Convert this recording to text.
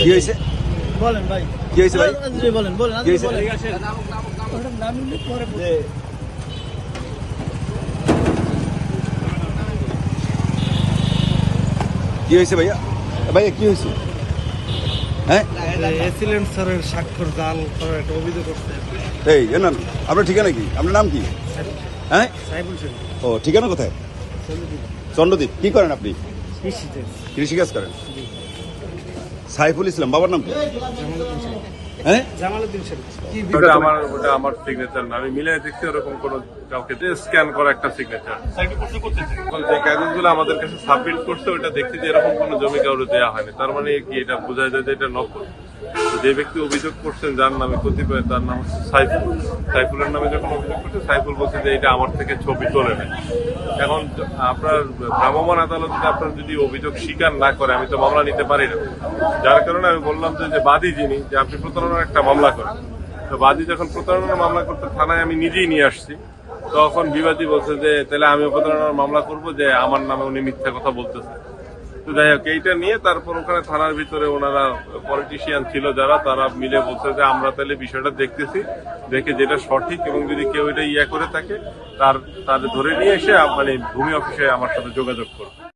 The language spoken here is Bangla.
কি হয়েছে বলেন ভাই, কি হয়েছে ভাই বলেন বলেন কি হয়েছে কি হয়েছে ভাইয়া ভাইয়া কি হয়েছে হ্যাঁ এসিলেন্ট স্যারের স্বাক্ষর জাল করার একটা অভিযোগ করতে। এই না আপনার ঠিকানা কি আপনার নাম কি হ্যাঁ সাইফুল শেখ ও ঠিকানা কোথায় চন্দ্রদ্বীপ কি করেন আপনি কৃষিতে কৃষিকাজ করেন সাইফুল ইসলাম বাবার নাম কি হ্যাঁ জামালউদ্দিন শেখ। ওটা আমার সিগনেচার না, আমি মিলে দেখছি ওরকম কোনো কাউকে স্ক্যান করা একটা সিগনেচার। যে কাগজগুলো আমাদের কাছে সাবমিট করছে ওটা দেখছি যে এরকম কোনো জমি কাউরে দেওয়া হয়নি, তার মানে কি এটা বোঝা যায় যে এটা নকল। যে ব্যক্তি অভিযোগ করছেন যার নামে কতিপয়, তার নাম হচ্ছে সাইফুল। সাইফুলের নামে যখন অভিযোগ করছে সাইফুল বলছে যে এটা আমার থেকে ছবি তোলে নেয়। এখন আপনার ভ্রাম্যমাণ আদালতে আপনার যদি অভিযোগ স্বীকার না করে আমি তো মামলা নিতে পারি না। যার কারণে আমি বললাম যে বাদী যিনি, যে আপনি প্রতারণার একটা মামলা করেন, তো বাদী যখন প্রতারণার মামলা করতে থানায় আমি নিজেই নিয়ে আসছি, তখন বিবাদী বলছে যে তাহলে আমি প্রতারণার মামলা করবো, যে আমার নামে উনি মিথ্যা কথা বলতেছে। তো যাই হোক এইটা নিয়ে তারপর ওখানে থানার ভিতরে ওনারা পলিটিশিয়ান ছিল যারা, তারা মিলে বলছে যে আমরা তাহলে বিষয়টা দেখতেছি, দেখে যেটা সঠিক এবং যদি কেউ এটা করে থাকে তার ধরে নিয়ে এসে মানে ভূমি অফিসে আমার সাথে যোগাযোগ করবে।